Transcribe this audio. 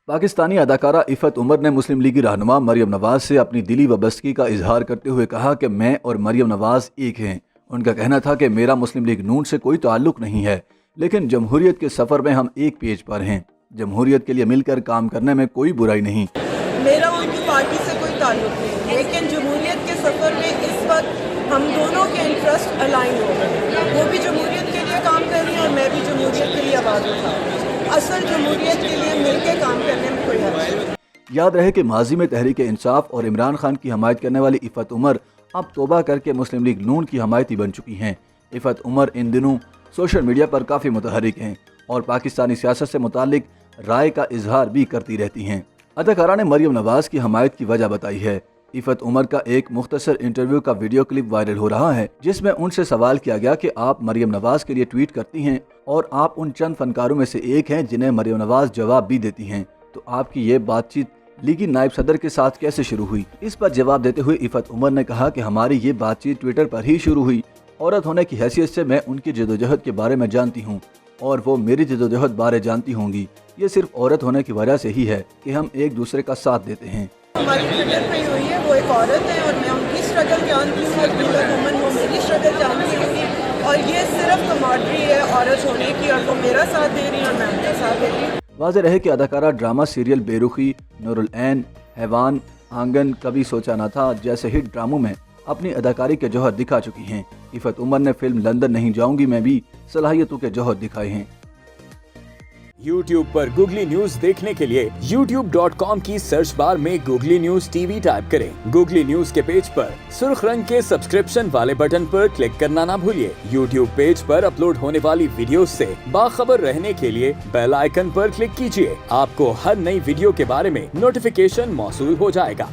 पाकिस्तानी अदाकारा इफ़त उमर ने मुस्लिम लीगी रहनुमा मरियम नवाज से अपनी दिली वबस्तगी का इजहार करते हुए कहा कि मैं और मरियम नवाज एक हैं। उनका कहना था कि मेरा मुस्लिम लीग नून से कोई ताल्लुक नहीं है, लेकिन जमहूरियत के सफ़र में हम एक पेज पर हैं। जमहूरियत के लिए मिलकर काम करने में कोई बुराई नहीं। मेरा उनकी पार्टी से कोई ताल्लुक नहीं, लेकिन जमहूरियत के सफ़र में इस वक्त हम दोनों के इंटरेस्ट अलाइन हो गए। वो भी जमहूरियत के लिए काम कर रही है और मैं भी जमहूरियत के लिए आवाज़ उठा रही हूँ। असल जमहूरियत के लिए मिलकर काम करने में कोई हर्ज नहीं। याद रहे कि माजी में तहरीक इंसाफ और इमरान खान की हमायत करने वाली इफ़त उमर अब तौबा करके मुस्लिम लीग नून की हमायती बन चुकी हैं। इफ़त उमर इन दिनों सोशल मीडिया पर काफ़ी मुतहरिक हैं और पाकिस्तानी सियासत से मुतालिक राय का इजहार भी करती रहती हैं। अदाकारा ने मरियम नवाज की हमायत की वजह बताई है। इफ़त उमर का एक मुख्तसर इंटरव्यू का वीडियो क्लिप वायरल हो रहा है, जिसमें उनसे सवाल किया गया कि आप मरियम नवाज के लिए ट्वीट करती हैं और आप उन चंद फनकारों में से एक हैं जिन्हें मरियम नवाज जवाब भी देती हैं, तो आपकी ये बातचीत लीगी नायब सदर के साथ कैसे शुरू हुई? इस पर जवाब देते हुए इफ़त उमर ने कहा कि हमारी ये बातचीत ट्विटर पर ही शुरू हुई। औरत होने की हैसियत से मैं उनकी जदोजहद के बारे में जानती हूँ और वो मेरी जदोजहद बारे जानती होंगी। ये सिर्फ औरत होने की वजह से ही है कि हम एक दूसरे का साथ देते हैं। हमारी ट्विटर पे हुई है, वो एक औरत है और मैं उनकी स्ट्रगल जानती हूँ और वुमन वो मेरी स्ट्रगल जानती होंगी, और ये सिर्फ कमोड्री है औरत होने की, और वो मेरा साथ दे रही है और मैं उनका साथ दे रही हूँ। वाज़ेह रहे कि अदाकारा ड्रामा सीरियल बेरुखी, नूरुल ऐन, हैवान, आंगन, कभी सोचा न था जैसे हिट ड्रामों में अपनी अदाकारी के जौहर दिखा चुकी हैं। इफ़त उमर ने फिल्म लंदन नहीं जाऊंगी में भी सलाहियतों के जौहर दिखाए हैं। YouTube पर गूगली न्यूज देखने के लिए youtube.com की सर्च बार में गूगली न्यूज टीवी टाइप करें। गूगली न्यूज के पेज पर सुर्ख रंग के सब्सक्रिप्शन वाले बटन पर क्लिक करना ना भूलिए। YouTube पेज पर अपलोड होने वाली वीडियोस से बाखबर रहने के लिए बेल आइकन पर क्लिक कीजिए। आपको हर नई वीडियो के बारे में नोटिफिकेशन मौसूल हो जाएगा।